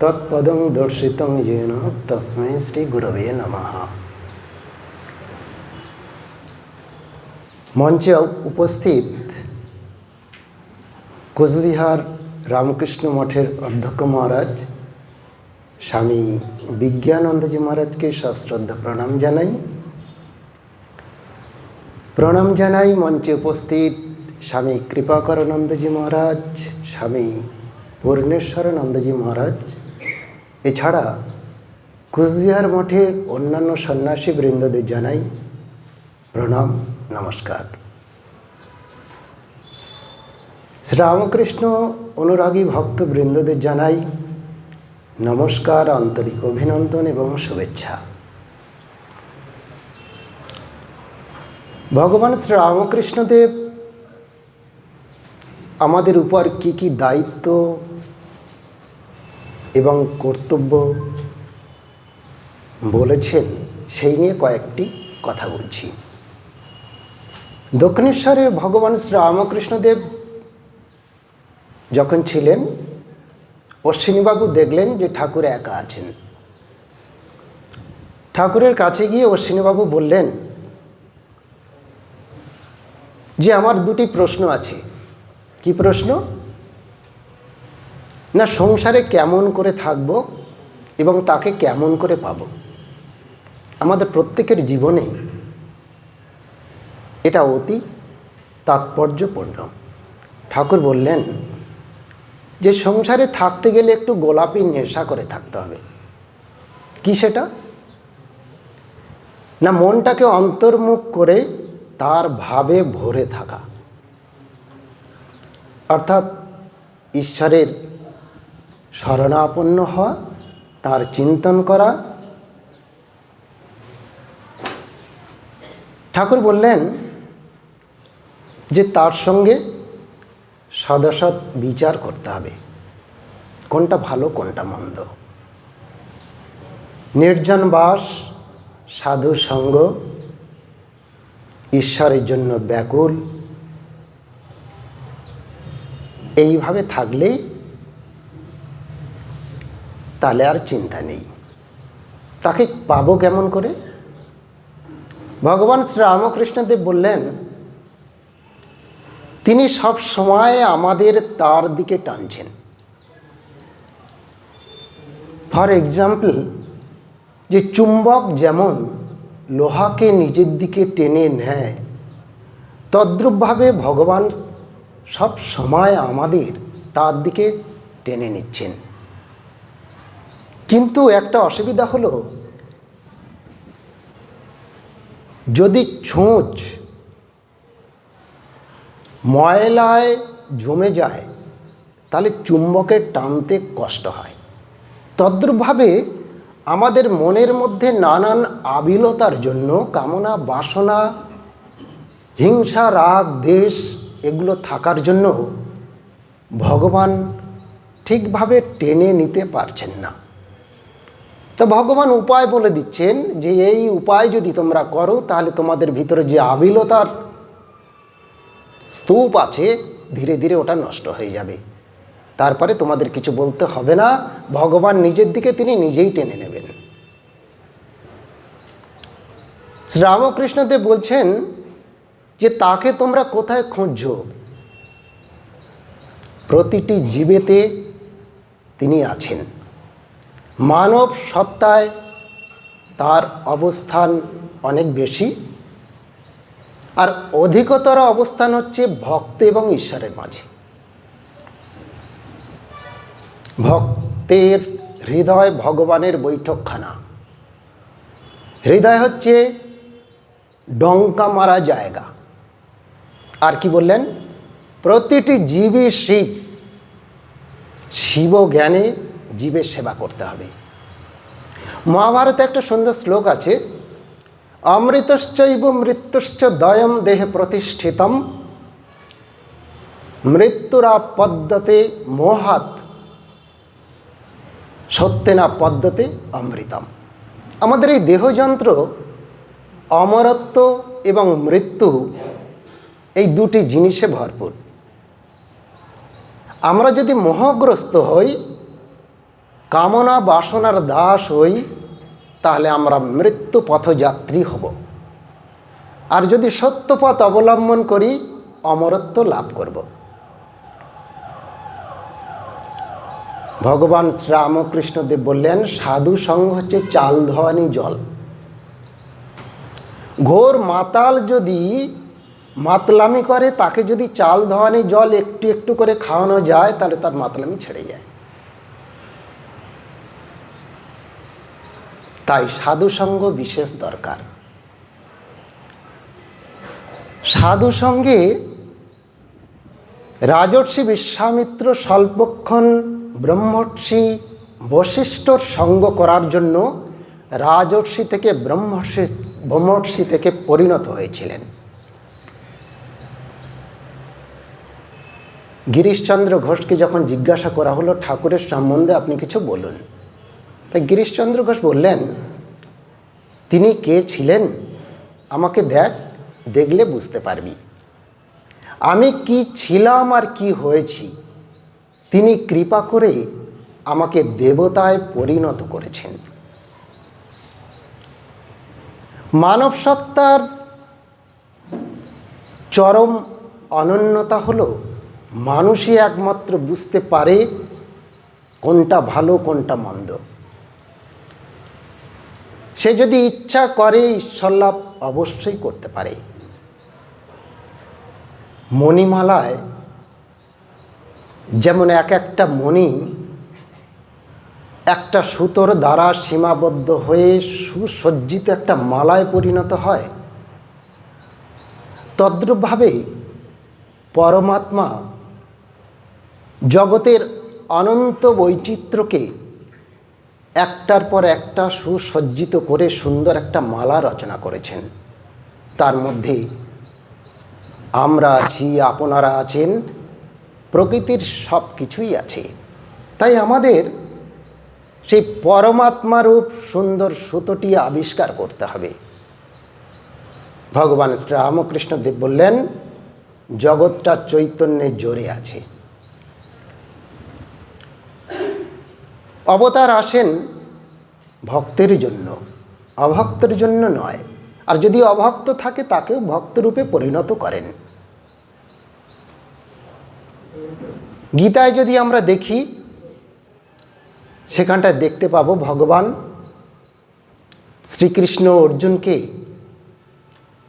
তৎপদং দর্শিতং येन তস্मै শ্রী গুরবে নমঃ। মঞ্চে উপস্থিত কোচবিহার রামকৃষ্ণ মঠের অধ্যক্ষ মহারাজ স্বামী বিজ্ঞানন্দজি মহারাজকে সশ্রদ্ধা প্রণাম জানাই। মঞ্চে উপস্থিত স্বামী কৃপাকরানন্দজি মহারাজ, স্বামী পূর্ণেশ্বরানন্দজি মহারাজ, এছাড়া কোচবিহার মঠের অন্যান্য সন্ন্যাসী বৃন্দদের জানাই প্রণাম, নমস্কার। শ্রীরামকৃষ্ণ অনুরাগী ভক্তবৃন্দদের জানাই নমস্কার, আন্তরিক অভিনন্দন এবং শুভেচ্ছা। ভগবান শ্রীরামকৃষ্ণদেব আমাদের উপর কি কি দায়িত্ব এবং কর্তব্য বলেছেন সেই নিয়ে কয়েকটি কথা বলছি। দক্ষিণেশ্বরে ভগবান শ্রীরামকৃষ্ণদেব যখন ছিলেন, অশ্বিনীবাবু দেখলেন যে ঠাকুর একা আছেন। ঠাকুরের কাছে গিয়ে অশ্বিনীবাবু বললেন যে আমার দুটি প্রশ্ন আছে। কি প্রশ্ন? না, সংসারে কেমন করে থাকব এবং তাকে কেমন করে পাব। আমাদের প্রত্যেকের জীবনে এটা অতি তাৎপর্যপূর্ণ। ঠাকুর বললেন যে সংসারে থাকতে গেলে একটু গোলাপি নেশা করে থাকতে হবে। কি সেটা? না, মনটাকে অন্তর্মুখ করে তার ভাবে ভরে থাকা, অর্থাৎ ঈশ্বরের শরণাপন্ন হওয়া, তার চিন্তন করা। ঠাকুর বললেন যে তার সঙ্গে সদসৎ বিচার করতে হবে, কোনটা ভালো কোনটা মন্দ। নির্জন বাস, সাধু সঙ্গ, ঈশ্বরের জন্য ব্যাকুল, এইভাবে থাকলেই তাহলে আর চিন্তা নেই। তাকে পাবো কেমন করে? ভগবান শ্রীরামকৃষ্ণদেব বললেন তিনি সব সময় আমাদের তার দিকে টানছেন। ফর এক্সাম্পল, যে চুম্বক যেমন লোহাকে নিজের দিকে টেনে নেয়, তদ্রূপভাবে ভগবান সব সময় আমাদের তার দিকে টেনে নিচ্ছেন। কিন্তু একটা অসুবিধা হলো, যদি ছুঁচ ময়লায় জমে যায় তাহলে চুম্বকের টানতে কষ্ট হয়। তদ্রূপভাবে আমাদের মনের মধ্যে নানান আবিলতার জন্য, কামনা বাসনা, হিংসা, রাগ, দ্বেষ এগুলো থাকার জন্য ভগবান ঠিকভাবে টেনে নিতে পারছেন না। তো ভগবান উপায় বলে দিচ্ছেন যে এই উপায় যদি তোমরা করো তাহলে তোমাদের ভিতরে যে আবিলতার স্তূপ আছে ধীরে ধীরে ওটা নষ্ট হয়ে যাবে। তারপরে তোমাদের কিছু বলতে হবে না, ভগবান নিজের দিকে তিনি নিজেই টেনে নেবেন। শ্রীরামকৃষ্ণদেব বলছেন যে তাকে তোমরা কোথায় খুঁজছো? প্রতিটি জীবেতে তিনি আছেন। মানব সত্তায় তার অবস্থান অনেক বেশি, আর অধিকতর অবস্থান হচ্ছে ভক্ত এবং ঈশ্বরের মাঝে। ভক্তের হৃদয় ভগবানের বৈঠকখানা। হৃদয় হচ্ছে ডঙ্কা মারা জায়গা। আর কি বললেন? প্রতিটি জীবই শিব, শিব জ্ঞানে জীবের সেবা করতে হবে। মহাভারতে একটা সুন্দর শ্লোক আছে, অমৃতশ্চৈব মৃত্যুশ্চ দ্বয়ম দেহে প্রতিষ্ঠিতম মৃত্যুরাপদ্যতে মোহাত সত্যেনা পদ্যতে অমৃতম। আমাদের এই দেহযন্ত্র অমরত্ব এবং মৃত্যু এই দুটি জিনিসে ভরপুর। আমরা যদি মোহগ্রস্ত হই কামনা বাসনার দাস হই, তাহলে আমরা মৃত্যু পথযাত্রী হব। আর যদি সত্য পথ অবলম্বন করি, অমরত্ব লাভ করব। ভগবান শ্রীরামকৃষ্ণদেব বললেন, সাধু সঙ্গ হচ্ছে চাল ধোয়ানি জল। ঘোর মাতাল যদি মাতলামি করে, তাকে যদি চাল ধোয়ানি জল একটু একটু করে খাওয়ানো যায়, তাহলে তার মাতলামি ছেড়ে যায়। তাই সাধু সঙ্গ বিশেষ দরকার। সাধু সঙ্গে রাজর্ষি বিশ্বামিত্র স্বল্পক্ষণ ব্রহ্মর্ষি বশিষ্ঠর সঙ্গ করার জন্য রাজর্ষি থেকে ব্রহ্মর্ষি থেকে পরিণত হয়েছিলেন। গিরিশচন্দ্র ঘোষকে যখন জিজ্ঞাসা করা হলো, ঠাকুরের সম্বন্ধে আপনি কিছু বলুন, তাই গিরিশচন্দ্র ঘোষ বললেন, তিনি কে ছিলেন আমাকে দেখলে বুঝতে পারবি। আমি কি ছিলাম আর কি হয়েছি, তিনি কৃপা করে আমাকে দেবতায় পরিণত করেছেন। মানব সত্তার চরম অনন্যতা হলো মানুষই একমাত্র বুঝতে পারে কোনটা ভালো কোনটা মন্দ। সে যদি ইচ্ছা করে ঈশ্বর লাভ অবশ্যই করতে পারে। মণিমালায় যেমন এক একটা মণি একটা সুতোর দ্বারা সীমাবদ্ধ হয়ে সুসজ্জিত একটা মালায় পরিণত হয়, তদ্রূপভাবে পরমাত্মা জগতের অনন্ত বৈচিত্র্যকে একটার পর একটা সুসজ্জিত করে সুন্দর একটা মালা রচনা করেছেন। তার মধ্যে আমরা আছি, আপনারা আছেন, প্রকৃতির সব কিছুই আছে। তাই আমাদের সেই পরমাত্মারূপ সুন্দর সুতোটি আবিষ্কার করতে হবে। ভগবান শ্রীরামকৃষ্ণদেব বললেন, জগৎটা চৈতন্যের জোরে আছে। অবতার আসেন ভক্তের জন্য, অভক্তের জন্য নয়। আর যদি অভক্ত থাকে, তাকেও ভক্তরূপে পরিণত করেন। গীতায় যদি আমরা দেখি, সেখানটায় দেখতে পাবো ভগবান শ্রীকৃষ্ণ অর্জুনকে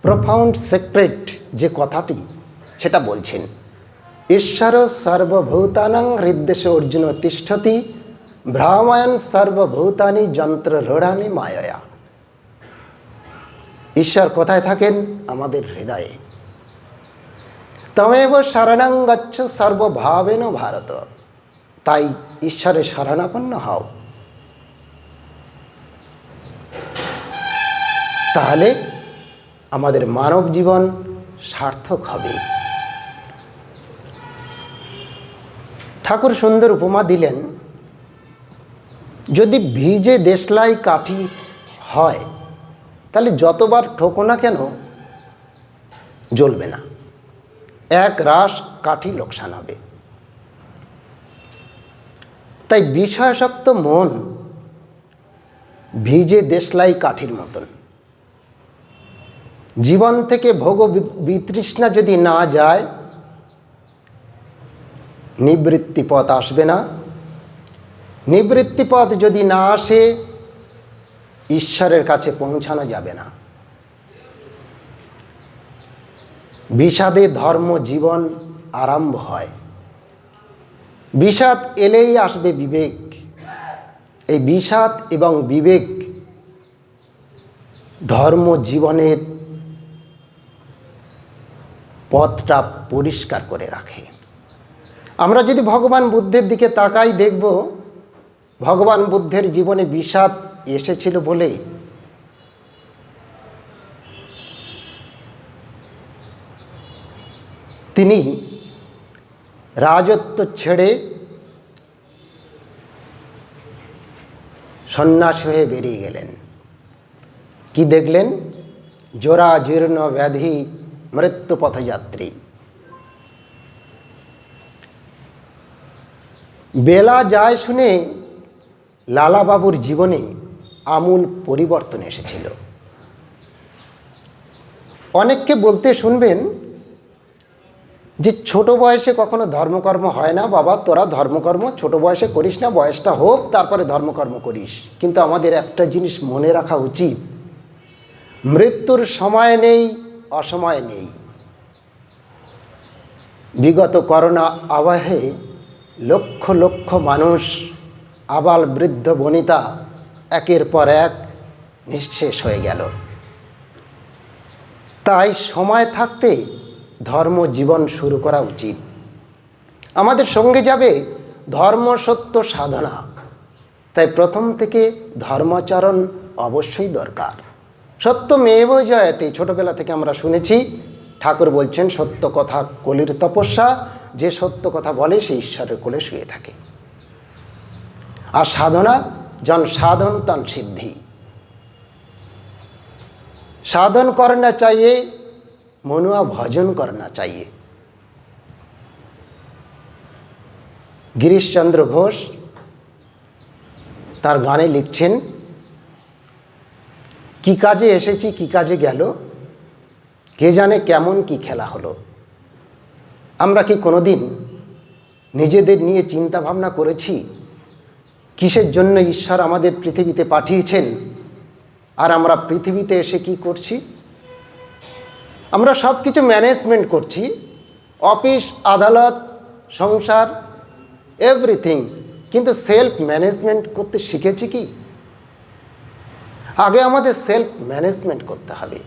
প্রফাউন্ড সিক্রেট যে কথাটি, সেটা বলছেন, ঈশ্বর সর্বভূতানাং হৃদ্দেশে অর্জুন তিষ্ঠতি ভ্রামায়ণ সর্বভূতানি যন্ত্র রূঢ়ানি মায়া। ঈশ্বর কোথায় থাকেন? আমাদের হৃদয়ে। তমেব শরণং গচ্ছ সর্বভাবেন ভারত। তাই ঈশ্বরের শরণাপন্ন হও, তাহলে আমাদের মানব জীবন সার্থক হবে। ঠাকুর সুন্দর উপমা দিলেন, যদি ভিজে দেশলাই কাঠি হয়, তাহলে যতবার ঠোকো না কেন জ্বলবে না, এক রাশ কাঠি লোকসান হবে। তাই বিষয়াসক্ত মন ভিজে দেশলাই কাঠির মতন। জীবন থেকে ভোগ বিতৃষ্ণা যদি না যায়, নিবৃত্তি পথ আসবে না। নিবৃত্তি পথ যদি না আসে, ঈশ্বরের কাছে পৌঁছানো যাবে না। বিষাদে ধর্ম জীবন আরম্ভ হয়। বিষাদ এলেই আসবে বিবেক। এই বিষাদ এবং বিবেক ধর্ম জীবনের পথটা পরিষ্কার করে রাখে। আমরা যদি ভগবান বুদ্ধের দিকে তাকাই, দেখব ভগবান বুদ্ধের জীবনে বিষাদ এসেছিল বলে তিনি রাজত্ব ছেড়ে সন্ন্যাসী হয়ে বেরিয়ে গেলেন। কি দেখলেন? জরা জীর্ণ ব্যাধি মৃত্যু পথযাত্রী। বেলা যায় শুনে লালাবাবুর জীবনে আমূল পরিবর্তন এসেছিল। অনেককে বলতে শুনবেন যে ছোট বয়সে কখনো ধর্মকর্ম হয় না, বাবা তোরা ধর্মকর্ম ছোট বয়সে করিস না, বয়সটা হোক তারপরে ধর্মকর্ম করিস। কিন্তু আমাদের একটা জিনিস মনে রাখা উচিত, মৃত্যুর সময় নেই, অসময় নেই। বিগত করোনা আবহে লক্ষ লক্ষ মানুষ, আবাল বৃদ্ধ বনিতা একের পর এক নিঃশেষ হয়ে গেল। তাই সময় থাকতে ধর্ম জীবন শুরু করা উচিত। আমাদের সঙ্গে যাবে ধর্ম সত্য সাধনা। তাই প্রথম থেকে ধর্মাচরণ অবশ্যই দরকার। সত্যমেব জয়তে, ছোটবেলা থেকে আমরা শুনেছি, ঠাকুর বলছেন সত্য কথা কলির তপস্যা, যে সত্য কথা বলে সে ঈশ্বরের কোলে শুয়ে থাকে। আর সাধনা, জন সাধন তন সিদ্ধি। साधन करना चाहिए, मनुआ भजन करना चाहिए। गिरीश चंद्र घोष तार गाने लिखছেন, কি কাজে এসেছি কি কাজে গেল, কে জানে কেমন কি খেলা হলো। আমরা কি কোনোদিন নিজেদের নিয়ে চিন্তা ভাবনা করেছি কিসের জন্য ঈশ্বর আমাদের পৃথিবীতে পাঠিয়েছেন, আর আমরা পৃথিবীতে এসে কি করছি? আমরা সব কিছু ম্যানেজমেন্ট করছি, অফিস আদালত সংসার এভরিথিং, কিন্তু সেলফ ম্যানেজমেন্ট করতে শিখেছি কি? আগে আমাদের সেলফ ম্যানেজমেন্ট করতে হবে।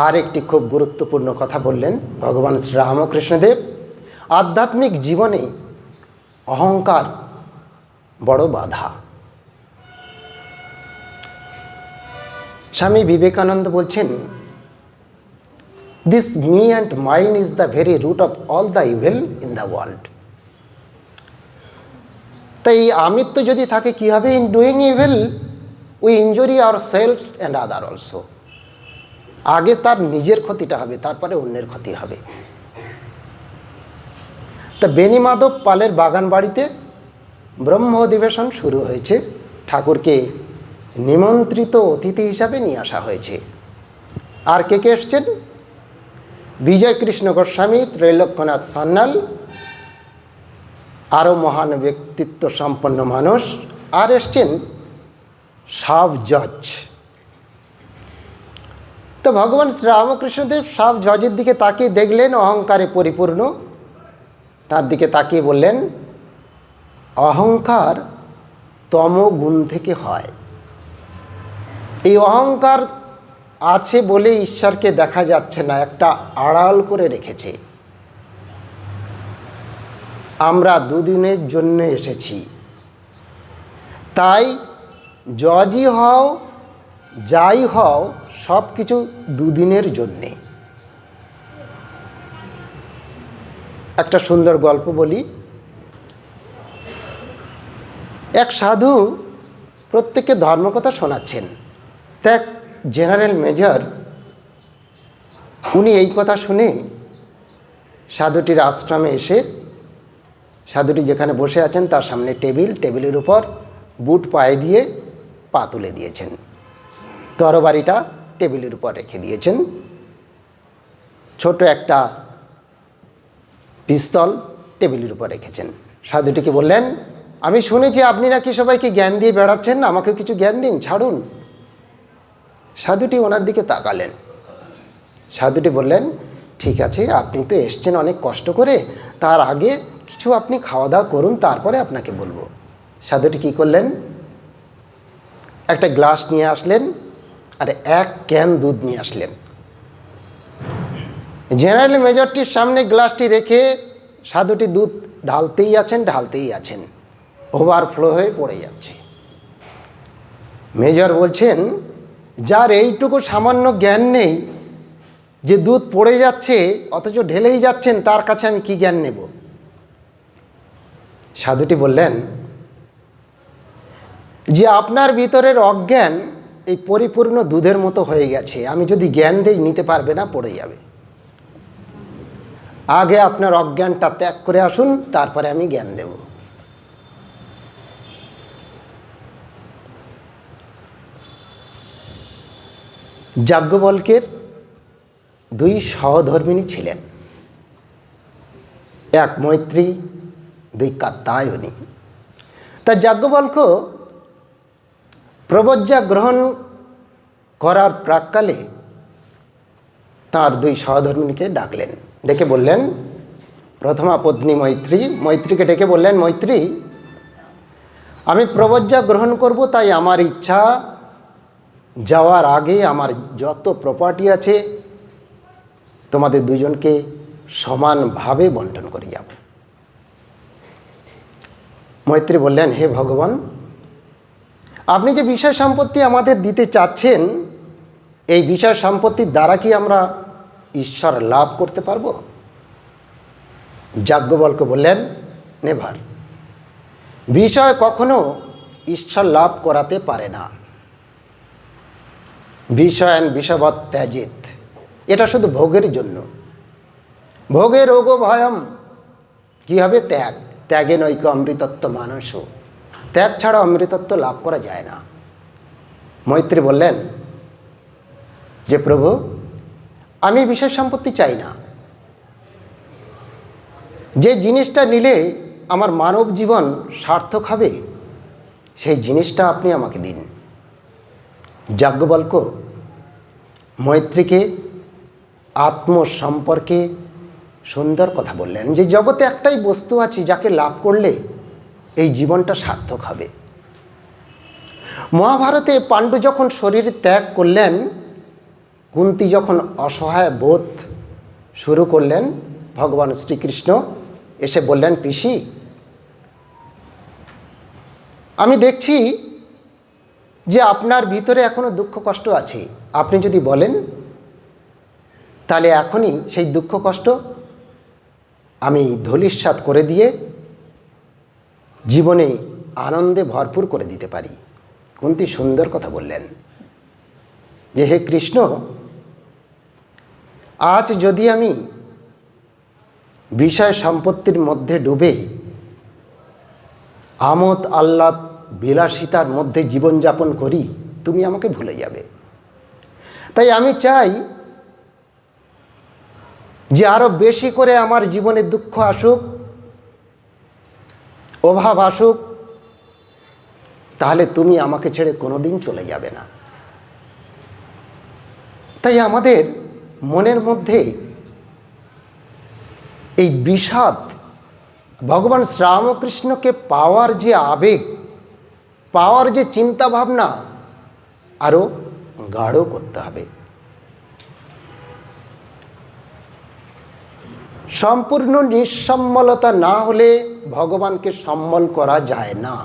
আর একটি খুব গুরুত্বপূর্ণ কথা বললেন ভগবান শ্রীরামকৃষ্ণদেব, আধ্যাত্মিক জীবনে অহংকার বড় বাধা। স্বামী বিবেকানন্দ বলছেন, this me and mind is the very root of all the evil in the world. তাই আমিত্ব যদি থাকে কি হবে? In doing evil we injury ourselves and other also. আগে তার নিজের ক্ষতিটা হবে, তারপরে অন্যের ক্ষতি হবে। তা বেণীমাধব পালের বাগান বাড়িতে ব্রহ্ম অধিবেশন শুরু হয়েছে। ঠাকুরকে নিমন্ত্রিত অতিথি হিসাবে নিয়ে আসা হয়েছে। আর কে কে এসছেন? বিজয় কৃষ্ণ গোস্বামী, ত্রৈলোক্যনাথ সান্যাল, আরও মহান ব্যক্তিত্ব সম্পন্ন মানুষ। আর এসছেন সাব জজ। তো ভগবান শ্রীরামকৃষ্ণদেব সাব জজের দিকে তাকিয়ে দেখলেন অহংকারে পরিপূর্ণ। তার দিকে তাকিয়ে বললেন, অহংকার তমগুণ থেকে হয়। এই অহংকার আছে বলে ঈশ্বরকে দেখা যাচ্ছে না, একটা আড়াল করে রেখেছে। আমরা দুদিনের জন্য এসেছি, তাই জজই হও যাই হও সব কিছু দুদিনের জন্যে। একটা সুন্দর গল্প বলি। এক সাধু প্রত্যেককে ধর্মকথা শোনাচ্ছেন। তা এক জেনারেল মেজর, উনি এই কথা শুনে সাধুটির আশ্রমে এসে, সাধুটি যেখানে বসে আছেন তার সামনে টেবিলের উপর বুট পায়ে দিয়ে পা তুলে দিয়েছেন, তরবারিটা টেবিলের উপর রেখে দিয়েছেন, ছোট একটা পিস্তল টেবিলের উপর রেখেছেন। সাধুটিকে বললেন, আমি শুনেছি আপনি নাকি সবাইকে জ্ঞান দিয়ে বেড়াচ্ছেন, আমাকে কিছু জ্ঞান দিন, ছাড়ুন। সাধুটি ওনার দিকে তাকালেন। সাধুটি বললেন, ঠিক আছে, আপনি তো এসছেন অনেক কষ্ট করে, তার আগে কিছু আপনি খাওয়া দাওয়া করুন, তারপরে আপনাকে বলবো। সাধুটি কী করলেন? একটা গ্লাস নিয়ে আসলেন আর এক ক্যান দুধ নিয়ে আসলেন। জেনারেল মেজরটির সামনে গ্লাসটি রেখে সাধুটি দুধ ঢালতেই আছেন, ওভারফ্লো হয়ে পড়ে যাচ্ছে। মেজর বলছেন, যার এইটুকু সামান্য জ্ঞান নেই যে দুধ পড়ে যাচ্ছে অথচ ঢেলেই যাচ্ছেন, তার কাছে আমি কি জ্ঞান নেব? সাধুটি বললেন যে আপনার ভিতরের অজ্ঞান এই পরিপূর্ণ দুধের মতো হয়ে গেছে, আমি যদি জ্ঞান দেই নিতে পারবে না, পড়ে যাবে। আগে আপনার অজ্ঞানটা ত্যাগ করে আসুন, তারপরে আমি জ্ঞান দেব। যাজ্ঞবল্ক্যের দুই সহধর্মিণী ছিলেন, এক মৈত্রী, দুই কাত্যায়নী। তা যাজ্ঞবল্ক্য প্রবজ্জা গ্রহণ করার প্রাক্কালে তার দুই সহধর্মিণীকে ডাকলেন, ডেকে বললেন, প্রথমা পত্নী মৈত্রীকে ডেকে বললেন, মৈত্রী, আমি প্রবজ্জা গ্রহণ করব, তাই আমার ইচ্ছা যাওয়ার আগে আমার যত প্রপার্টি আছে তোমাদের দুজনকে সমানভাবে বন্টন করে যাব। মৈত্রী বললেন, হে ভগবান, আপনি যে বিষয় সম্পত্তি আমাদের দিতে চাচ্ছেন, এই বিষয় সম্পত্তির দ্বারা কি আমরা ঈশ্বর লাভ করতে পারব? যাজ্ঞবল্ক্য বললেন, নেভার। বিষয় কখনো ঈশ্বর লাভ করাতে পারে না। বিষয়ান বিষবৎ ত্যাজিত, এটা শুধু ভোগের জন্য। ভোগের রোগ ভয়ম, কি হবে? ত্যাগ। ত্যাগে নৈক অমৃতত্ব মানস, ত্যাগ ছাড়া অমৃতত্ব লাভ করা যায় না। মৈত্রী বললেন যে প্রভু, আমি বিষয় সম্পত্তি চাই না। যে জিনিসটা নিলে আমার মানব জীবন সার্থক হবে, সেই জিনিসটা আপনি আমাকে দিন। যাজ্ঞবল্ক্য মৈত্রীকে আত্ম সম্পর্কে সুন্দর কথা বললেন, যে জগতে একটাই বস্তু আছে যাকে লাভ করলে এই জীবনটা সার্থক হবে। মহাভারতে পাণ্ডু যখন শরীর ত্যাগ করলেন, কুন্তী যখন অসহায় বোধ শুরু করলেন, ভগবান শ্রীকৃষ্ণ এসে বললেন, পিসি, আমি দেখছি যে আপনার ভিতরে এখনো দুঃখ কষ্ট আছে। আপনি যদি বলেন তাহলে এখনই সেই দুঃখ কষ্ট আমি ধূলিসাৎ করে দিয়ে জীবনে আনন্দে ভরপুর করে দিতে পারি। কুন্তী সুন্দর কথা বললেন যে, হে কৃষ্ণ, আজ যদি আমি বিষয় সম্পত্তির মধ্যে ডুবে আমোদ আহ্লাদ বিলাসিতার মধ্যে জীবনযাপন করি, তুমি আমাকে ভুলে যাবে। তাই আমি চাই যে আরো বেশি করে আমার জীবনে দুঃখ আসুক, অভাব আসুক, তাহলে তুমি আমাকে ছেড়ে কোনোদিন চলে যাবে না। তাই আমাদের মনের মধ্যে এই বিষাদ, ভগবান শ্রীরামকৃষ্ণকে পাওয়ার যে আবেগ, পাওয়ার যে চিন্তা ভাবনা আরো গাঢ় করতে হবে। সম্পূর্ণ নিঃসম্মলতা না হলে ভগবানকে সম্বল করা যায় না।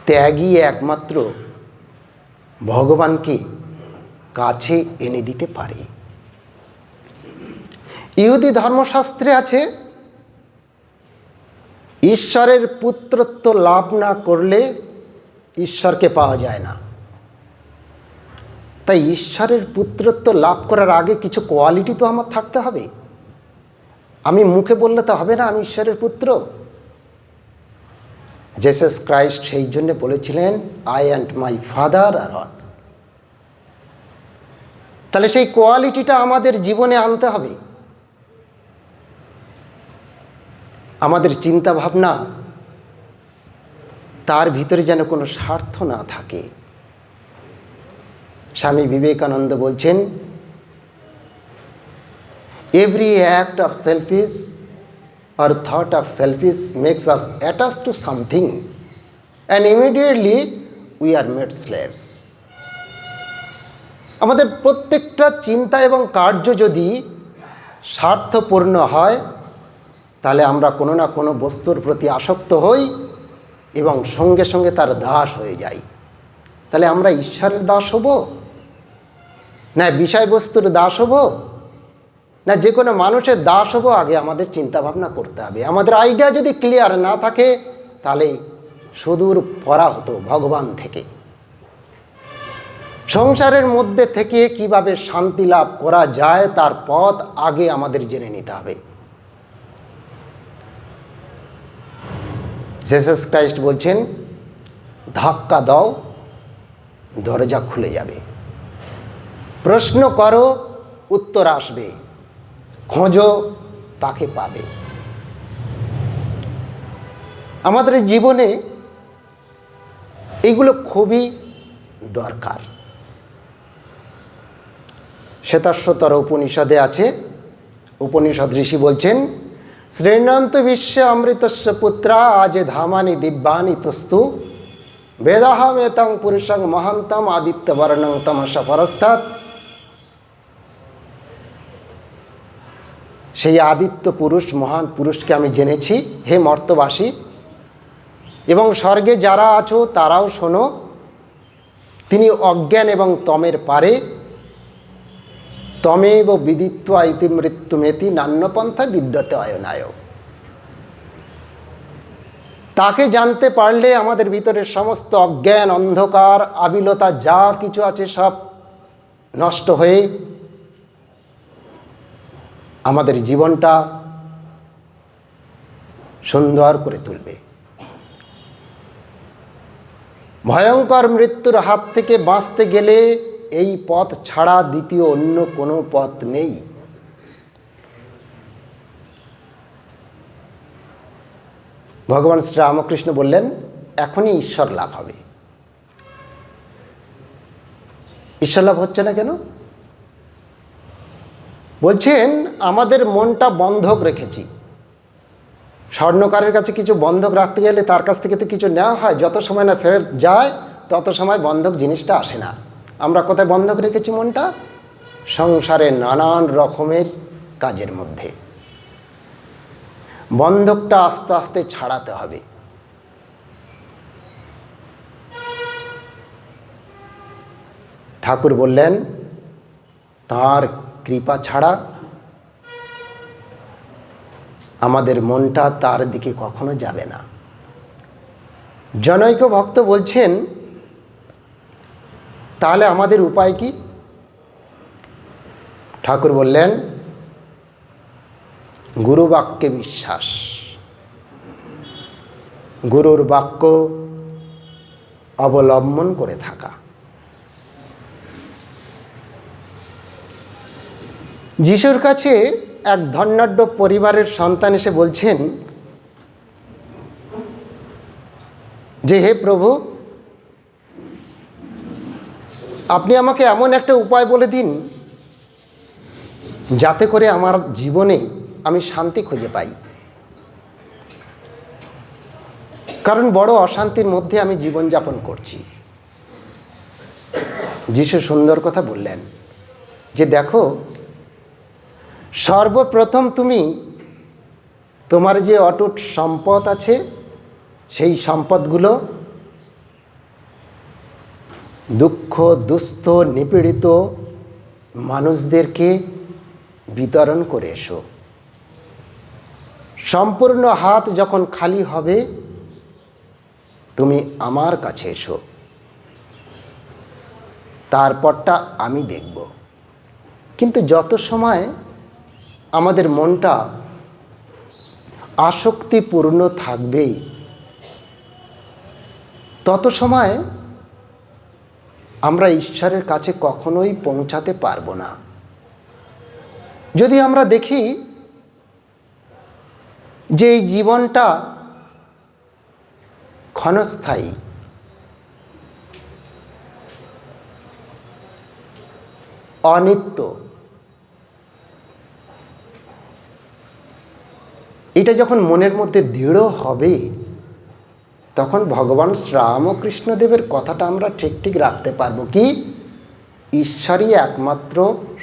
ত্যাগই একমাত্র ভগবানকে কাছে এনে দিতে পারে। ইহুদি ধর্মশাস্ত্রে আছে, ঈশ্বরের পুত্রত্ব লাভ না করলে ঈশ্বরকে পাওয়া যায় না। তাই ঈশ্বরের পুত্রত্ব লাভ করার আগে কিছু কোয়ালিটি তো আমার থাকতে হবে। আমি মুখে বললে তো হবে না আমি ঈশ্বরের পুত্র। জেসাস ক্রাইস্ট সেই জন্য বলেছিলেন, I and my father are one. তাহলে সেই কোয়ালিটিটা আমাদের জীবনে আনতে হবে। আমাদের চিন্তা ভাবনা তার ভিতরে যেন কোনো স্বার্থ না থাকে। স্বামী বিবেকানন্দ বলছেন, every act of selfish or thought of selfish makes us attached to something and immediately we are made slaves. আমাদের প্রত্যেকটা চিন্তা এবং কার্য যদি স্বার্থপূর্ণ হয়, তাহলে আমরা কোনো না কোনো বস্তুর প্রতি আসক্ত হই এবং সঙ্গে সঙ্গে তার দাস হয়ে যাই। তাহলে আমরা ঈশ্বরের দাস হব, না বিষয়বস্তুর দাস হব, না যে কোনো মানুষের দাস হব? আগে আমাদের চিন্তা ভাবনা করতে হবে। আমাদের আইডিয়া যদি ক্লিয়ার না থাকে, তাহলে সুদূর পরাহত ভগবান থেকে। সংসারের মধ্যে থেকে কিভাবে শান্তি লাভ করা যায় তার পথ আগে আমাদের জেনে নিতে হবে। জিসাস ক্রাইস্ট বলছেন, ধাক্কা দাও, দরজা খুলে যাবে। প্রশ্ন করো, উত্তর আসবে। খোঁজো, তাকে পাবে। আমাদের জীবনে এগুলো খুবই দরকার। শ্বেতাশ্বতর উপনিষদে আছে, উপনিষদ ঋষি বলছেন, শ্রেণন্ত বিশ্ব অমৃতস্য পুত্রা আজে ধামানি দিব্যানি তস্তু বেদাহমেতং পুরুষং মহান্তম আদিত্যবর্ণং তমসা পরস্তাৎ। সেই আদিত্য পুরুষ, মহান পুরুষকে আমি জেনেছি হে মর্তবাসী, এবং স্বর্গে যারা আছো তারাও শোনো। তিনি অজ্ঞান এবং তমের পারে। তমেব বিদিত্বা ইতি মৃত্যুমেতি নান্যপন্থা বিদ্যতে অয়নায়। তাকে জানতে পারলে আমাদের ভিতরের সমস্ত অজ্ঞান, অন্ধকার, আবিলতা যা কিছু আছে সব নষ্ট হয়ে আমাদের জীবনটা সুন্দর করে তুলবে। ভয়ঙ্কর মৃত্যুর হাত থেকে বাঁচতে গেলে এই পথ ছাড়া দ্বিতীয় অন্য কোনো পথ নেই। ভগবান শ্রীরামকৃষ্ণ বললেন, এখনই ঈশ্বর লাভ হবে। ঈশ্বর লাভ হচ্ছে না কেন? বলছেন, আমাদের মনটা বন্ধক রেখেছি। স্বর্ণকারের কাছে কিছু বন্ধক রাখতে গেলে তার কাছ থেকে তো কিছু নেওয়া হয়, যত সময় না ফেরত যায় তত সময় বন্ধক জিনিসটা আসে না। আমরা কোথায় বন্ধক রেখেছি মনটা? সংসারে নানান রকমের কাজের মধ্যে। বন্ধকটা আস্তে আস্তে ছাড়াতে হবে। ঠাকুর বললেন, তার কৃপা ছাড়া আমাদের মনটা তার দিকে কখনো যাবে না। জনৈক ভক্ত বলছেন, তাহলে আমাদের উপায় কি? ঠাকুর বললেন, গুরু বাক্যে বিশ্বাস। গুরুর বাক্য অবলম্বন করে থাকা। যিশুর কাছে এক ধনাঢ্য পরিবারের সন্তান এসে বলছেন যে, হে প্রভু, আপনি আমাকে এমন একটা উপায় বলে দিন যাতে করে আমার জীবনে আমি শান্তি খুঁজে পাই, কারণ বড় অশান্তির মধ্যে আমি জীবনযাপন করছি। যিশু সুন্দর কথা বললেন যে, দেখো, সর্বপ্রথম তুমি তোমার যে অটুট সম্পদ আছে সেই সম্পদগুলো দুঃখ, দুস্থ, নিপীড়িত মানুষদেরকে বিতরণ করে এসো। সম্পূর্ণ হাত যখন খালি হবে তুমি আমার কাছে এসো, তারপরটা আমি দেখব। কিন্তু যত সময় আমাদের মনটা আসক্তিপূর্ণ থাকবে তত সময় আমরা ঈশ্বরের কাছে কখনোই পৌঁছাতে পারবো না। যদি আমরা দেখি যে এই জীবনটা ক্ষণস্থায়ী, অনিত্য, এটা যখন মনের মধ্যে দৃঢ় হবে তখন ভগবান শ্রীরামকৃষ্ণদেবের কথাটা আমরা ঠিক ঠিক রাখতে পারবো কি, ঈশ্বরই একমাত্র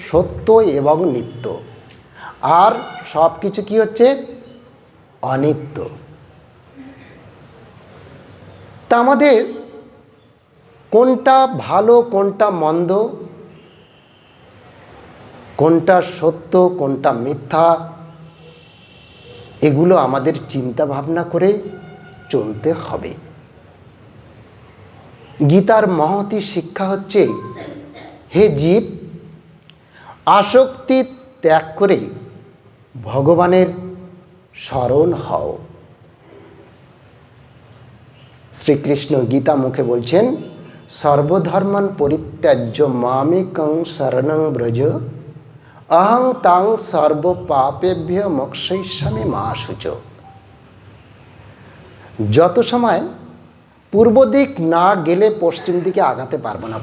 সত্য এবং নিত্য, আর সব কিছু কি হচ্ছে অনিত্য। তা আমাদের কোনটা ভালো, কোনটা মন্দ, কোনটা সত্য, কোনটা মিথ্যা, এগুলো আমাদের চিন্তা ভাবনা করে চলতে হবে। গীতার মহতী শিক্ষা হচ্ছে হে জীব, আসক্তি ত্যাগ করে ভগবানের শরণ হও। শ্রীকৃষ্ণ গীতা মুখে বলছেন, সর্বধর্মান পরিত্যাজ্য মামেকং শরণং ব্রজ, অহং তাং সর্ব পাপেভ্য মোক্ষয়িষ্যামি মা শুচ। যত সময় পূর্ব দিক না গেলে পশ্চিম দিকে আগাতে পারবো না,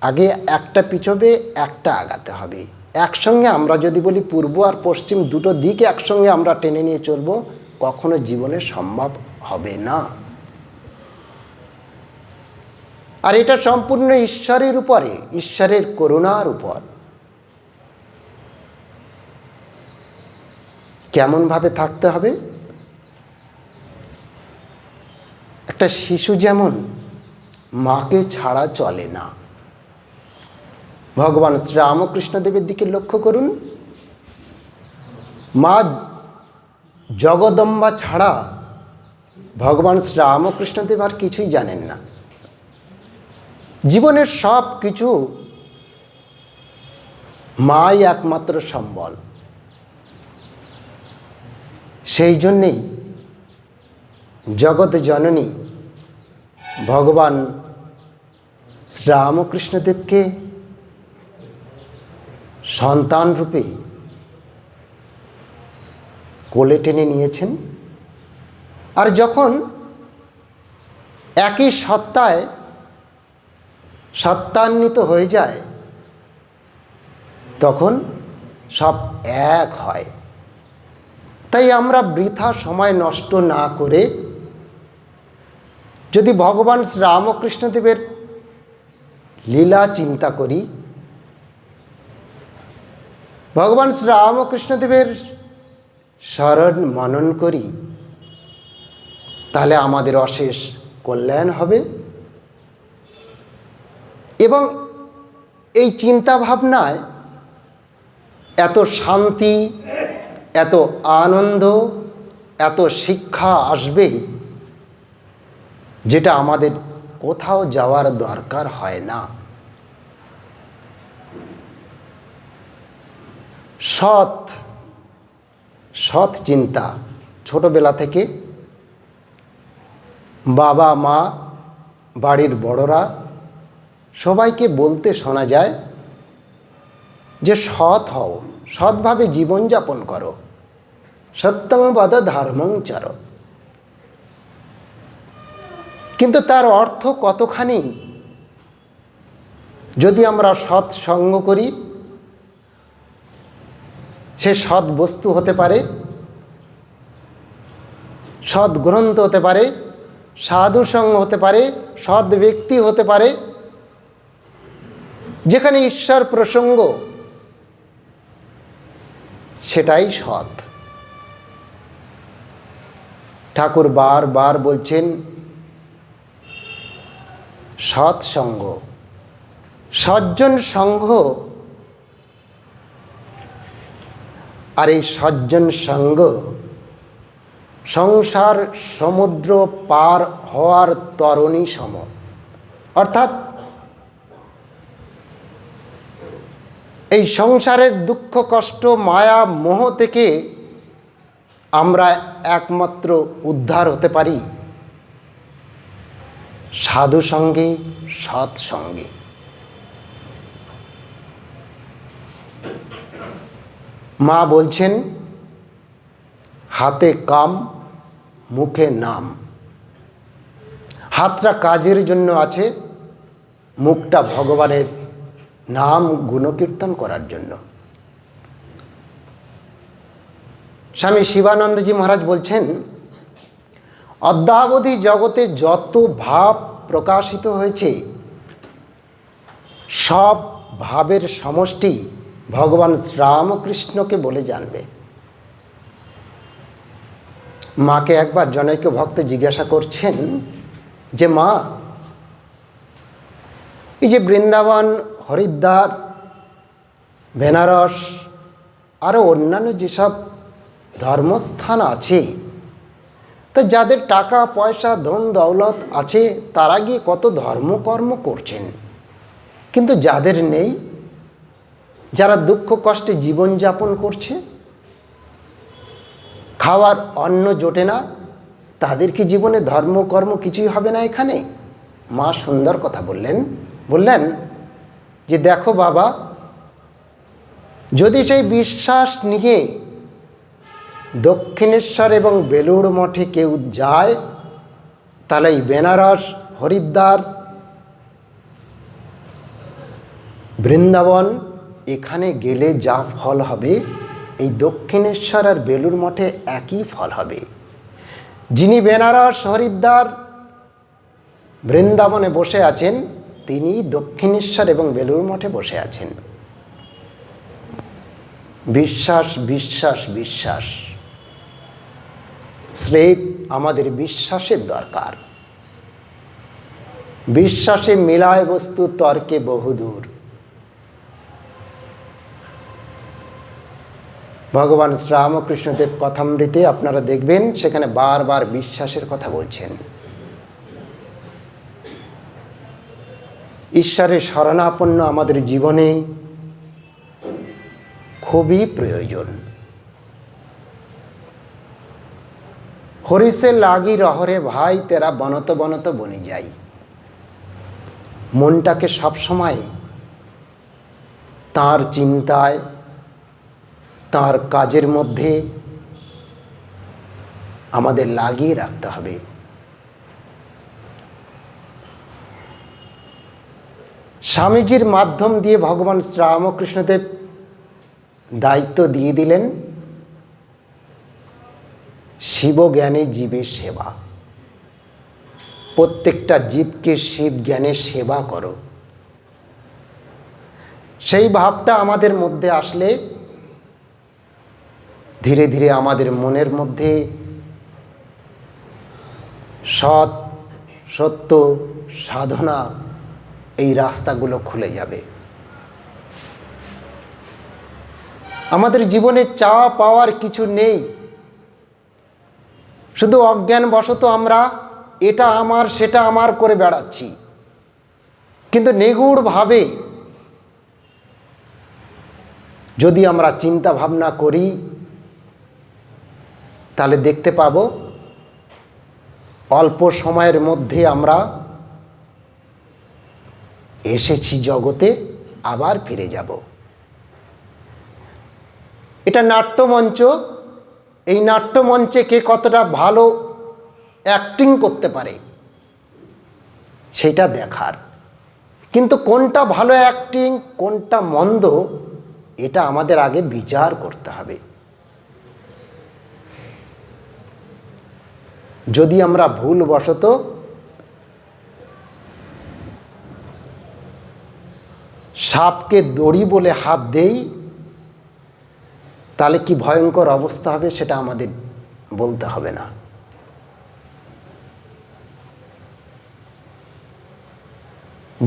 আগে একটা পিছবে একটা আগাতে হবে। একসঙ্গে আমরা যদি বলি পূর্ব আর পশ্চিম দুটো দিক একসঙ্গে আমরা টেনে নিয়ে চলবো, কখনো জীবনে সম্ভব হবে না। আর এটা সম্পূর্ণ ঈশ্বরের উপরে, ঈশ্বরের করুণার উপর। কেমনভাবে থাকতে হবে? একটা শিশু যেমন মাকে ছাড়া চলে না। ভগবান শ্রীরামকৃষ্ণদেবের দিকে লক্ষ্য করুন, মা জগদম্বা ছাড়া ভগবান শ্রীরামকৃষ্ণদেব আর কিছুই জানেন না। জীবনের সব কিছু মাই একমাত্র সম্বল। সেই জন্যেই জগৎ জননী ভগবান শ্রীরামকৃষ্ণদেবকে সন্তান রূপে কোলে টেনে নিয়েছেন। আর যখন একই সত্তায় সত্তান্বিত হয়ে যায়, তখন সব এক হয়। তাই আমরা বৃথা সময় নষ্ট না করে যদি ভগবান শ্রীরামকৃষ্ণদেবের লীলা চিন্তা করি, ভগবান শ্রীরামকৃষ্ণদেবের স্মরণ মনন করি, তাহলে আমাদের অশেষ কল্যাণ হবে। এবং এই চিন্তা ভাবনায় এত শান্তি, এত আনন্দ, এত শিক্ষা আসবে, যেটা আমাদের কোথাও যাওয়ার দরকার হয় না। সৎ চিন্তা ছোটবেলা থেকে বাবা মা, বাড়ির বড়রা সবাইকে বলতে শোনা যায় যে সৎ হও, সৎভাবে জীবনযাপন করো, সত্যং বদ ধর্মং চর। কিন্তু তার অর্থ কতখানি যদি আমরা সৎসঙ্গ করি? সে সৎ বস্তু হতে পারে, সৎ গ্রন্থ হতে পারে, সাধু সঙ্গ হতে পারে, সৎ ব্যক্তি হতে পারে, যেখানে ঈশ্বর প্রসঙ্গ, সেটাই সৎ। ঠাকুর বারবার বলছেন সৎসঙ্গ, সজ্জন সঙ্গ। আর এই সজ্জন সঙ্গ সংসার সমুদ্র পার হওয়ার তরণী সম। অর্থাৎ এই সংসারের দুঃখ কষ্ট মায়া মোহ থেকে আমরা একমাত্র উদ্ধার হতে পারি সাধু সঙ্গে, সৎসঙ্গে। মা বলছেন, হাতে কাম মুখে নাম। হাতটা কাজের জন্য আছে, মুখটা ভগবানের নাম গুণকীর্তন করার জন্য। স্বামী শিবানন্দজি মহারাজ বলছেন, অদ্যাবধি জগতে যত ভাব প্রকাশিত হয়েছে, সব ভাবের সমষ্টি ভগবান শ্রীরামকৃষ্ণকে বলে জানবে। মাকে একবার জনৈক ভক্ত জিজ্ঞাসা করছেন যে, মা, এই যে বৃন্দাবন, হরিদ্বার, বেনারস আরও অন্যান্য যেসব ধর্মস্থান আছে, তো যাদের টাকা পয়সা ধন দৌলত আছে তারা গিয়ে কত ধর্মকর্ম করছেন, কিন্তু যাদের নেই যারা দুঃখ কষ্টে জীবনযাপন করছে, খাওয়ার অন্ন জোটে না, তাদের কি জীবনে ধর্মকর্ম কিছুই হবে না? এখানে মা সুন্দর কথা বললেন যে দেখো বাবা, যদি সেই বিশ্বাস নিয়ে দক্ষিণেশ্বর এবং বেলুড় মঠে কেউ যায়, তাহলে এই বেনারস, হরিদ্বার, বৃন্দাবন এখানে গেলে যা ফল হবে, এই দক্ষিণেশ্বর আর বেলুড় মঠে একই ফল হবে। যিনি বেনারস, হরিদ্বার, বৃন্দাবনে বসে আছেন, তিনি দক্ষিণেশ্বর এবং বেলুড় মঠে বসে আছেন। বিশ্বাস, বিশ্বাস, বিশ্বাস। স্রেফ আমাদের বিশ্বাসের দরকার। বিশ্বাসে মিলায় বস্তু তর্কে বহুদূর। ভগবান শ্রীরামকৃষ্ণদেব কথামৃতে আপনারা দেখবেন, সেখানে বারবার বিশ্বাসের কথা বলছেন। ঈশ্বরের শরণাপন্ন আমাদের জীবনে খুবই প্রয়োজন। হরিষে লাগি রহরে ভাই, তেরা বনত বনত বনে যাই। মনটাকে সবসময় তার চিন্তায়, তার কাজের মধ্যে আমাদের লাগিয়ে রাখতে হবে। স্বামীজির মাধ্যম দিয়ে ভগবান শ্রীরামকৃষ্ণদেব দায়িত্ব দিয়ে দিলেন, শিবজ্ঞানে জীবের সেবা। প্রত্যেকটা জীবকে শিব জ্ঞানে সেবা করো। সেই ভাবটা আমাদের মধ্যে আসলে ধীরে ধীরে আমাদের মনের মধ্যে সৎ, সত্য, সাধনা এই রাস্তাগুলো খুলে যাবে। আমাদের জীবনে চাওয়া পাওয়ার কিছু নেই। শুধু অজ্ঞানবশত আমরা এটা আমার সেটা আমার করে বেড়াচ্ছি। কিন্তু নিগূঢ়ভাবে যদি আমরা চিন্তা ভাবনা করি, তাহলে দেখতে পাব অল্প সময়ের মধ্যে আমরা এসেছি জগতে, আবার ফিরে যাব। এটা নাট্যমঞ্চ। এই নাট্যমঞ্চে কে কতটা ভালো অ্যাক্টিং করতে পারে সেটা দেখার। কিন্তু কোনটা ভালো অ্যাক্টিং, কোনটা মন্দ, এটা আমাদের আগে বিচার করতে হবে। যদি আমরা ভুলবশত সাপকে দড়ি বলে হাত দেই, তাহলে কি ভয়ঙ্কর অবস্থা হবে সেটা আমাদের বলতে হবে না।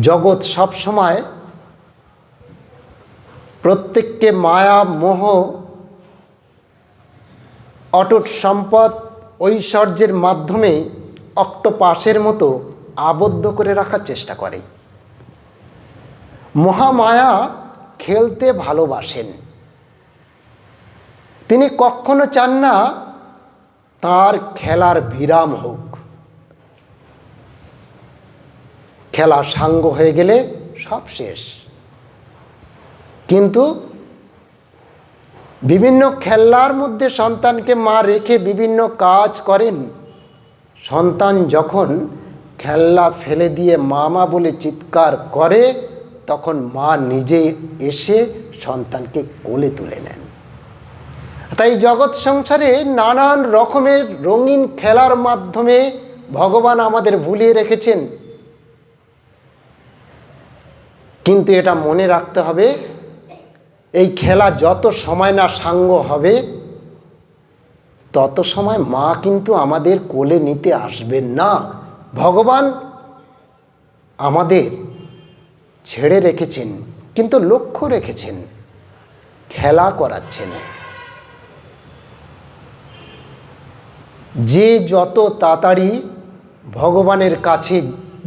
জগৎ সবসময় প্রত্যেককে মায়া, মোহ, অটুট সম্পদ, ঐশ্বর্যের মাধ্যমে অক্টোপাসের মতো আবদ্ধ করে রাখার চেষ্টা করে। মহামায়া খেলতে ভালোবাসেন। তিনি কখনো চান না তার খেলার বিরাম হোক। খেলা সাঙ্গ হয়ে গেলে সব শেষ। কিন্তু বিভিন্ন খেলার মধ্যে সন্তানকে মা রেখে বিভিন্ন কাজ করেন। সন্তান যখন খেলনা ফেলে দিয়ে মামা বলে চিৎকার করে, তখন মা নিজে এসে সন্তানকে কোলে তুলে নেন। তাই জগৎ সংসারে নানান রকমের রঙিন খেলার মাধ্যমে ভগবান আমাদের ভুলিয়ে রেখেছেন। কিন্তু এটা মনে রাখতে হবে, এই খেলা যত সময় না সাঙ্গ হবে, তত সময় মা কিন্তু আমাদের কোলে নিতে আসবেন না। ভগবান আমাদের ছেড়ে রেখেছেন, কিন্তু লক্ষ্য রেখেছেন, খেলা করাচ্ছেন। যে যত তাড়াতাড়ি ভগবানের কাছে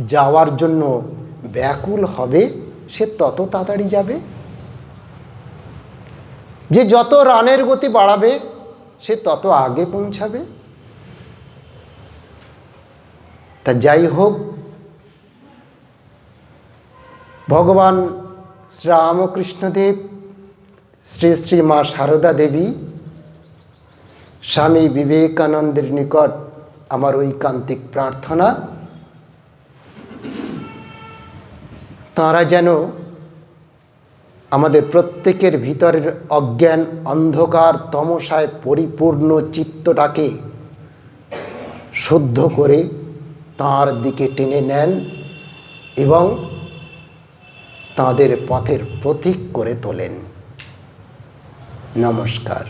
যাওয়ার জন্য ব্যাকুল হবে, সে তত তাড়াতাড়ি যাবে। যে যত রানের গতি বাড়াবে সে তত আগে পৌঁছাবে। তা যাই হোক, ভগবান শ্রীরামকৃষ্ণদেব, শ্রী শ্রী মা সারদা দেবী, স্বামী বিবেকানন্দের নিকট আমার ঐকান্তিক প্রার্থনা, তাঁরা যেন আমাদের প্রত্যেকের ভিতরের অজ্ঞান অন্ধকার তমসায় পরিপূর্ণ চিত্তটাকে শুদ্ধ করে তাঁর দিকে টেনে নেন এবং তাঁদের পথের প্রতীক করে তোলেন। নমস্কার।